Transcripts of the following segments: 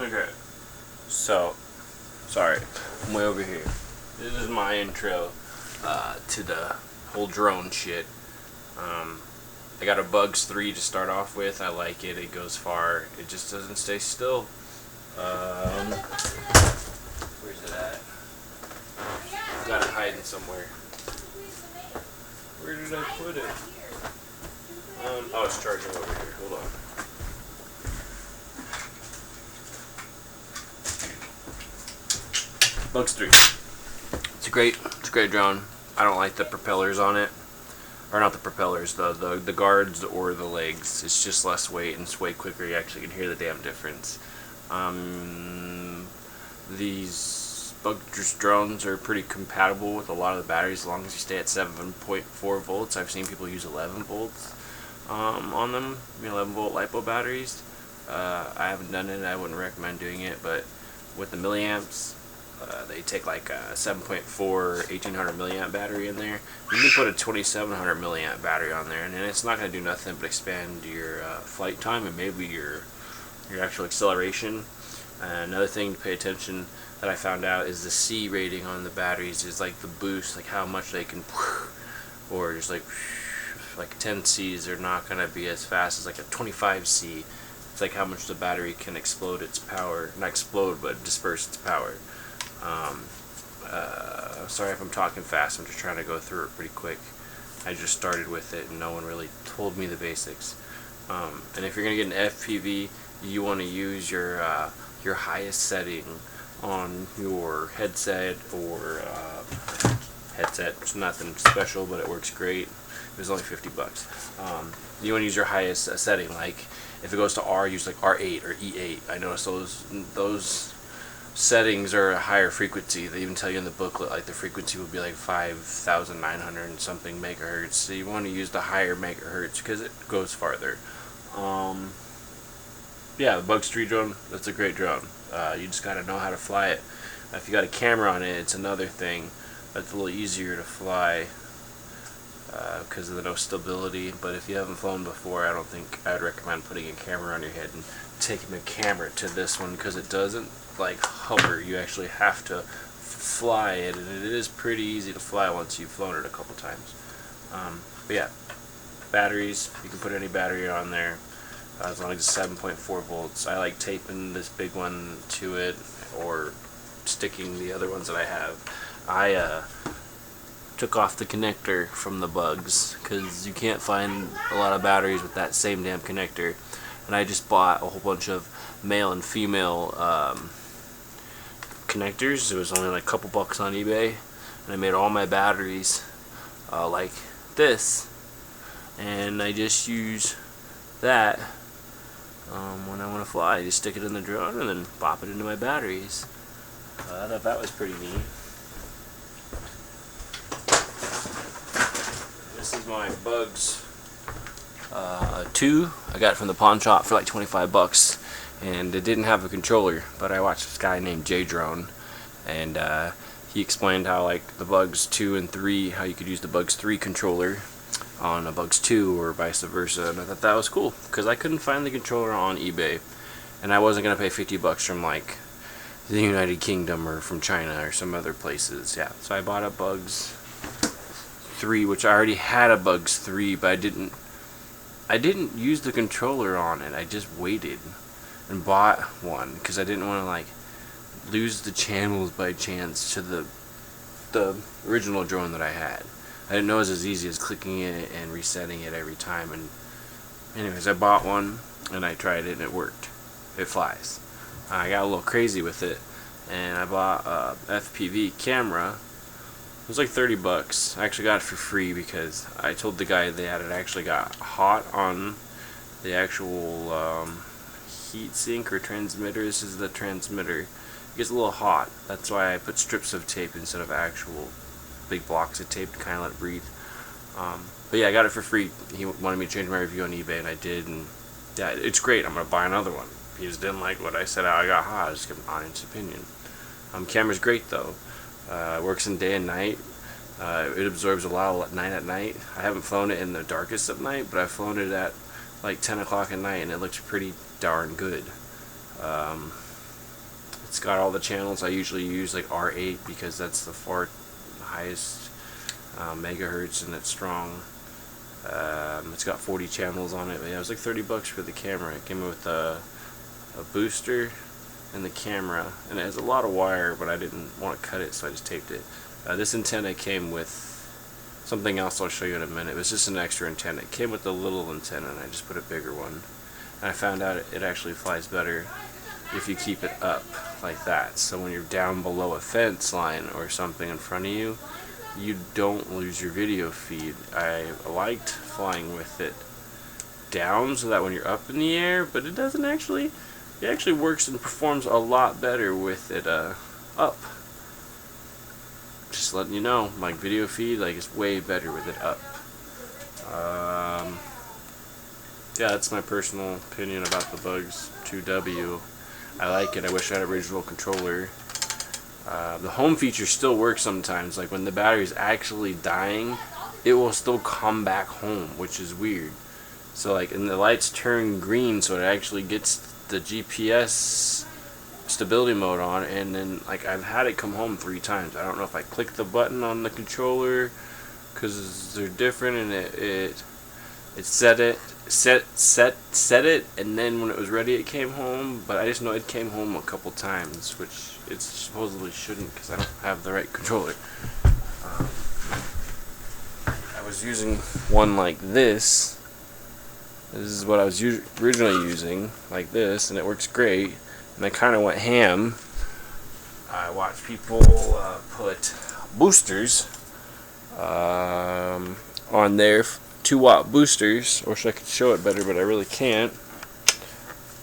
Okay, so, sorry, I'm way over here. This is my intro to the whole drone shit. I got a Bugs 3 to start off with. I like it. It goes far. It just doesn't stay still. Where's it at? I got it hiding somewhere. Where did I put it? Oh, it's charging over here. Hold on. Bugs 3. It's a great drone. I don't like the propellers on it. Or not the propellers, the guards or the legs. It's just less weight and it's way quicker. You actually can hear the damn difference. These Bugs drones are pretty compatible with a lot of the batteries as long as you stay at 7.4 volts. I've seen people use 11 volts on them, 11 volt LiPo batteries. I haven't done it. I wouldn't recommend doing it, but with the milliamps, they take like a 7.4 1800 milliamp battery in there. You can put a 2700 milliamp battery on there, and then it's not going to do nothing but expand your flight time and maybe your actual acceleration. Another thing to pay attention that I found out is the C rating on the batteries is like the boost, like how much they can, or just like 10 C's are not going to be as fast as like a 25 C. It's like how much the battery can explode its power, not explode, but disperse its power. Sorry if I'm talking fast, I'm just trying to go through it pretty quick. I just started with it and no one really told me the basics. And if you're going to get an FPV, you want to use your highest setting on your headset or headset. It's nothing special, but it works great. It was only 50 bucks. You want to use your highest setting. Like if it goes to R, use like R8 or E8. I noticed those settings are a higher frequency. They even tell you in the booklet like the frequency would be like 5,900 and something megahertz. So you want to use the higher megahertz because it goes farther. Yeah, the Bugs 3 drone, that's a great drone. You just gotta know how to fly it. If you got a camera on it, it's another thing. That's a little easier to fly because of the no stability. But if you haven't flown before, I don't think I'd recommend putting a camera on your head and taking the camera to this one because it doesn't like hover. You actually have to fly it, and it is pretty easy to fly once you've flown it a couple times. But yeah, batteries, you can put any battery on there. As long as it's 7.4 volts. I like taping this big one to it or sticking the other ones that I have. I took off the connector from the Bugs because you can't find a lot of batteries with that same damn connector. And I just bought a whole bunch of male and female connectors. It was only like a couple bucks on eBay. And I made all my batteries like this. And I just use that when I want to fly. I just stick it in the drone and then pop it into my batteries. I thought that was pretty neat. This is my Bugs 2. I got it from the pawn shop for like 25 bucks, and it didn't have a controller, but I watched this guy named J Drone, and he explained how like the Bugs 2 and 3, how you could use the Bugs 3 controller on a Bugs 2 or vice versa, and I thought that was cool because I couldn't find the controller on eBay, and I wasn't gonna pay 50 bucks from like the United Kingdom or from China or some other places. Yeah, so I bought a Bugs 3, which I already had a Bugs 3, but I didn't use the controller on it. I just waited and bought one because I didn't want to like lose the channels by chance to the original drone that I had. I didn't know it was as easy as clicking it and resetting it every time. And anyways, I bought one and I tried it and it worked. It flies. I got a little crazy with it and I bought a FPV camera. It was like 30 bucks. I actually got it for free because I told the guy that it actually got hot on the actual heat sink or transmitter. This is the transmitter. It gets a little hot. That's why I put strips of tape instead of actual big blocks of tape to kind of let it breathe. But yeah, I got it for free. He wanted me to change my review on eBay, and I did. And yeah, it's great. I'm gonna buy another one. He just didn't like what I said. I got hot. I just gave him an honest opinion. Camera's great though. It works in day and night. It absorbs a lot of light at night. I haven't flown it in the darkest of night, but I've flown it at like 10 o'clock at night, and it looks pretty darn good. It's got all the channels I usually use, like R8, because that's the highest megahertz, and it's strong. It's got 40 channels on it. But yeah, it was like 30 bucks for the camera. It came with a booster and the camera, and it has a lot of wire, but I didn't want to cut it, so I just taped it. This antenna came with something else I'll show you in a minute. It was just an extra antenna. It came with a little antenna, and I just put a bigger one. And I found out it actually flies better if you keep it up like that. So when you're down below a fence line or something in front of you, you don't lose your video feed. I liked flying with it down so that when you're up in the air, but it doesn't actually. It actually works and performs a lot better with it up. Just letting you know, my video feed is way better with it up. Yeah, that's my personal opinion about the Bugs 2W. I like it. I wish I had a original controller. The home feature still works sometimes. Like when the battery's actually dying, it will still come back home, which is weird. So and the lights turn green, so it actually gets the GPS stability mode on, and then I've had it come home 3 times. I don't know if I clicked the button on the controller because they're different, and it set it, and then when it was ready it came home, but I just know it came home a couple times, which it supposedly shouldn't because I don't have the right controller. I was using one like this. This is what I was originally using, like this, and it works great. And I kind of went ham. I watched people put boosters on their 2-watt boosters. I wish I could show it better, but I really can't.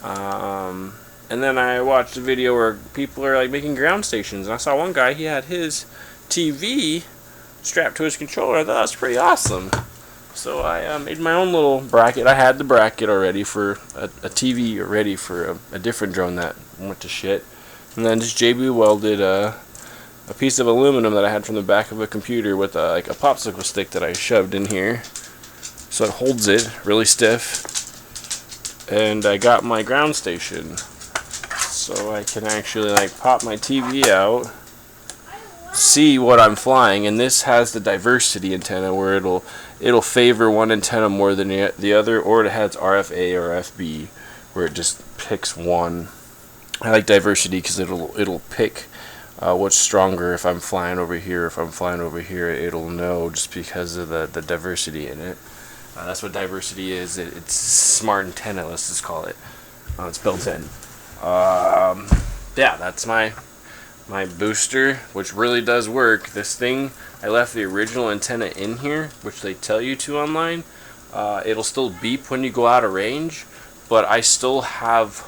And then I watched a video where people are making ground stations, and I saw one guy, he had his TV strapped to his controller. I thought that was pretty awesome. So I made my own little bracket. I had the bracket already for a TV ready for a different drone that went to shit. And then just JB welded a piece of aluminum that I had from the back of a computer with a popsicle stick that I shoved in here. So it holds it really stiff. And I got my ground station. So I can actually pop my TV out, see what I'm flying, and this has the diversity antenna where it'll favor one antenna more than the other, or it has RFA or FB where it just picks one. I like diversity because it'll pick what's stronger. If I'm flying over here, if I'm flying over here, it'll know just because of the diversity in it. That's what diversity is. It's smart antenna, let's just call it. It's built in. Yeah, that's my booster, which really does work. This thing, I left the original antenna in here, which they tell you to online. It'll still beep when you go out of range, but I still have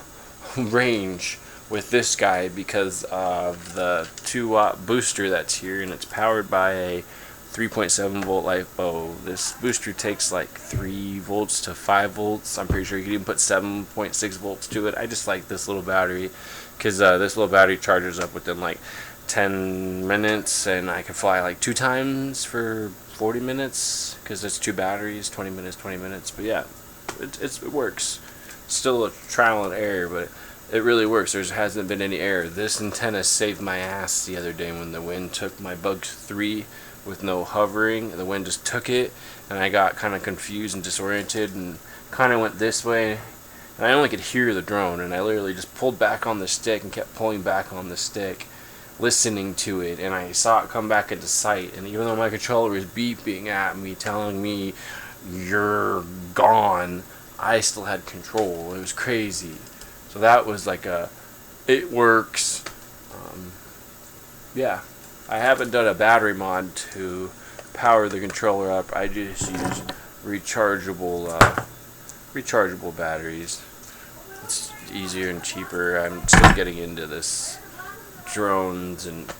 range with this guy because of the 2-watt booster that's here, and it's powered by a 3.7 volt LiPo. This booster takes 3 volts to 5 volts. I'm pretty sure you can even put 7.6 volts to it. I just like this little battery because this little battery charges up within 10 minutes, and I can fly 2 times for 40 minutes because it's 2 batteries, 20 minutes, 20 minutes. But yeah, it works. Still a trial and error, but it really works. There hasn't been any error. This antenna saved my ass the other day when the wind took my Bugs 3 with no hovering. The wind just took it, and I got kind of confused and disoriented and kind of went this way, and I only could hear the drone, and I literally just pulled back on the stick and kept pulling back on the stick, listening to it, and I saw it come back into sight. And even though my controller was beeping at me, telling me you're gone, I still had control. It was crazy. So that was it works. Yeah, I haven't done a battery mod to power the controller up. I just use rechargeable batteries. It's easier and cheaper. I'm still getting into this drones and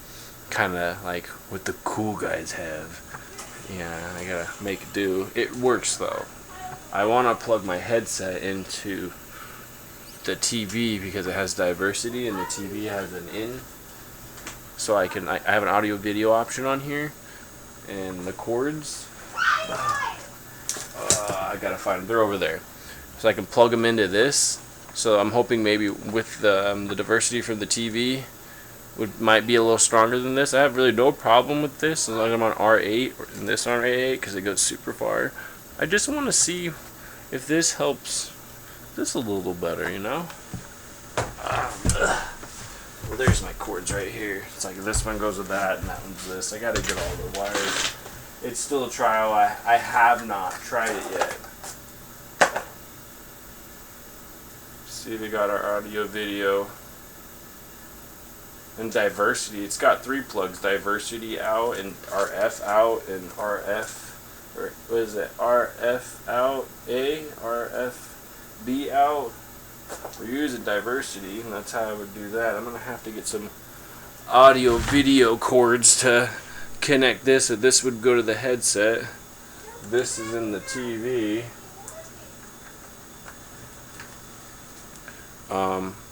kind of what the cool guys have. Yeah, I gotta make do. It works though. I want to plug my headset into the TV because it has diversity, and the TV has an in, so I have an audio video option on here, and the cords, I gotta find them. They're over there, so I can plug them into this So I'm hoping maybe with the diversity from the TV might be a little stronger than this. I have really no problem with this as long as I'm on R8 and this on R8 because it goes super far. I just want to see if this helps this a little better, you know? Well, there's my cords right here. It's like this one goes with that and that one's this. I gotta get all the wires. It's still a trial. I have not tried it yet. See, we got our audio, video, and diversity. It's got 3 plugs: diversity out and RF out and RF, or what is it? RF out A, RF B out. We're using diversity, and that's how I would do that. I'm gonna have to get some audio, video cords to connect this. So this would go to the headset. This is in the TV.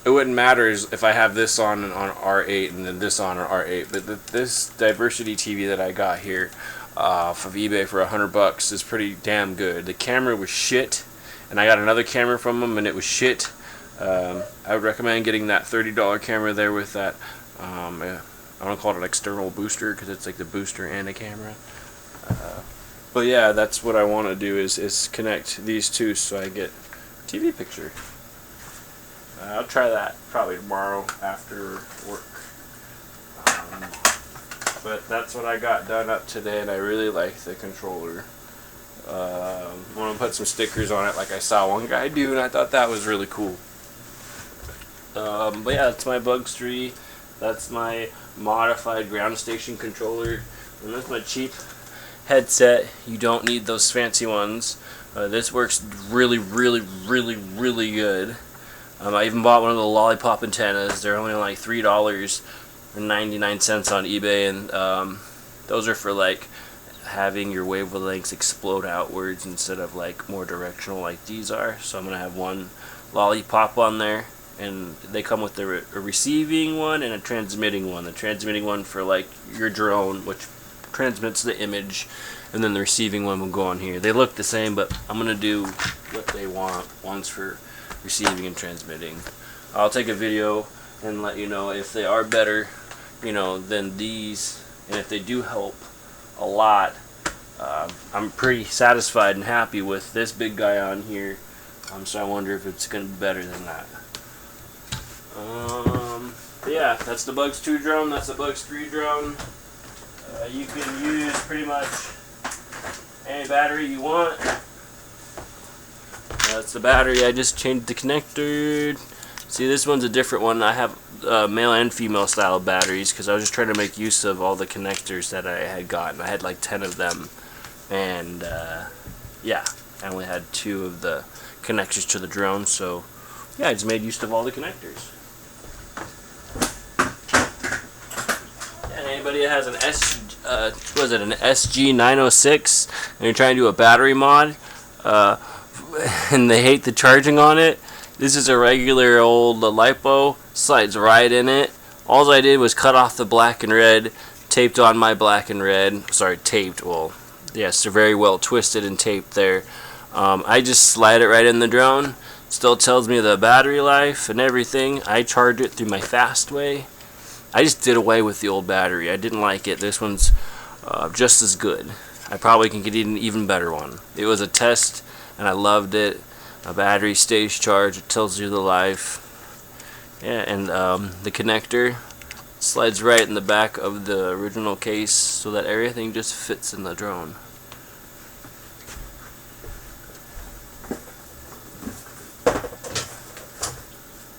It wouldn't matter if I have this on R8 and then this on R8, but this diversity TV that I got here off of eBay for $100 is pretty damn good. The camera was shit, and I got another camera from them and it was shit. I would recommend getting that $30 camera there with that. I don't call it an external booster because it's like the booster and a camera. But yeah, that's what I want to do is connect these two so I get a TV picture. I'll try that probably tomorrow after work. But that's what I got done up today, and I really like the controller. I'm going to put some stickers on it like I saw one guy do, and I thought that was really cool. But yeah, that's my Bugs 3. That's my modified ground station controller. And that's my cheap headset. You don't need those fancy ones. This works really, really, really, really good. I even bought one of the lollipop antennas. They're only like $3.99 on eBay, and those are for like having your wavelengths explode outwards instead of like more directional like these are. So I'm gonna have one lollipop on there, and they come with a receiving one and a transmitting one. The transmitting one for like your drone, which transmits the image, and then the receiving one will go on here. They look the same, but I'm gonna do what they want. One's for receiving and transmitting. I'll take a video and let you know if they are better, you know, than these, and if they do help a lot. I'm pretty satisfied and happy with this big guy on here, so I wonder if it's gonna be better than that. But yeah, that's the Bugs 2 drone. That's the Bugs 3 drone. You can use pretty much any battery you want. That's the battery. I just changed the connector. See, this one's a different one. I have male and female style batteries because I was just trying to make use of all the connectors that I had gotten. I had like 10 of them, and yeah, I only had 2 of the connectors to the drone, so yeah, I just made use of all the connectors. And anybody that has an an sg906 and you're trying to do a battery mod, and they hate the charging on it, this is a regular old LiPo, slides right in it. All I did was cut off the black and red, taped on my black and red, sorry, taped, well, yes, they're very well twisted and taped there. I just slide it right in the drone. Still tells me the battery life and everything. I charge it through my fast way. I just did away with the old battery. I didn't like it. This one's just as good. I probably can get an even better one. It was a test, and I loved it. A battery stays charged. It tells you the life. Yeah, and the connector slides right in the back of the original case so that everything just fits in the drone.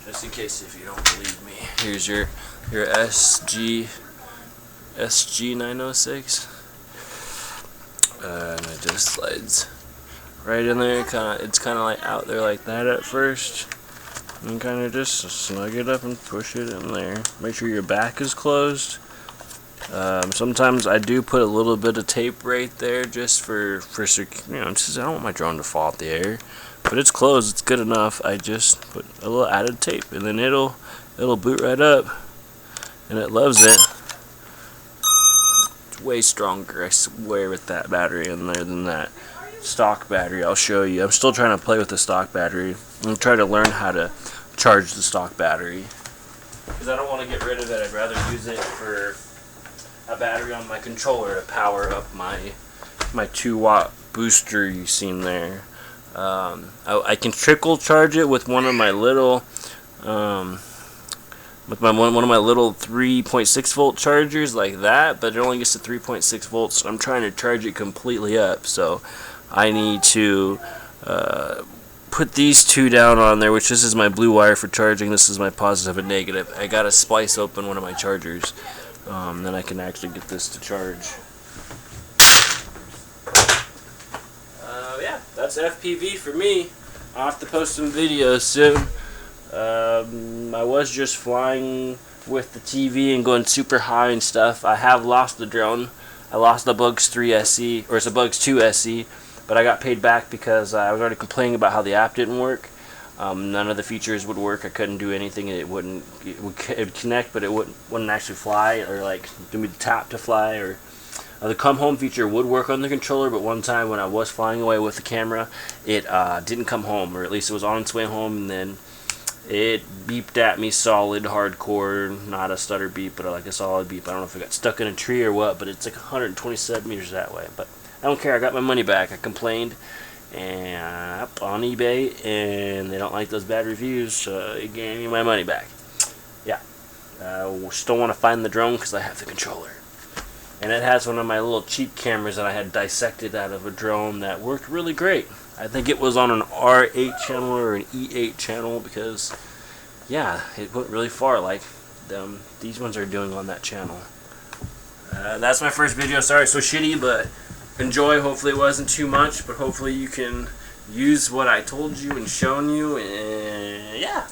Just in case if you don't believe me, here's your sg906, and it just slides right in there. It's kind of like out there like that at first, and kind of just snug it up and push it in there. Make sure your back is closed. Sometimes I do put a little bit of tape right there just for you know, just I don't want my drone to fall out the air. But it's closed, it's good enough. I just put a little added tape, and then it'll boot right up, and it loves it. It's way stronger, I swear, with that battery in there than that. stock battery. I'll show you. I'm still trying to play with the stock battery. I'm trying to learn how to charge the stock battery, because I don't want to get rid of it. I'd rather use it for a battery on my controller to power up my 2-watt booster you seen there. I can trickle charge it with one of my little one of my little 3.6 volt chargers like that, but it only gets to 3.6 volts. I'm trying to charge it completely up, so I need to put these two down on there, which this is my blue wire for charging, this is my positive and negative. I gotta splice open one of my chargers, then I can actually get this to charge. Yeah, that's FPV for me. I'll have to post some videos soon. I was just flying with the TV and going super high and stuff. I have lost the drone. I lost the Bugs 3 SE, or it's a Bugs 2 SE, but I got paid back because I was already complaining about how the app didn't work. None of the features would work. I couldn't do anything. It would connect, but it wouldn't actually fly, or like give me the tap to fly, or the come home feature would work on the controller, but one time when I was flying away with the camera, it didn't come home, or at least it was on its way home, and then it beeped at me solid, hardcore, not a stutter beep, but like a solid beep. I don't know if it got stuck in a tree or what, but it's like 127 meters that way. But I don't care, I got my money back. I complained and on eBay, and they don't like those bad reviews, so it gave me my money back. Yeah, still want to find the drone because I have the controller. And it has one of my little cheap cameras that I had dissected out of a drone that worked really great. I think it was on an R8 channel or an E8 channel, because, yeah, it went really far like these ones are doing on that channel. That's my first video. Sorry it's so shitty, but enjoy. Hopefully it wasn't too much, but hopefully you can use what I told you and shown you. And yeah.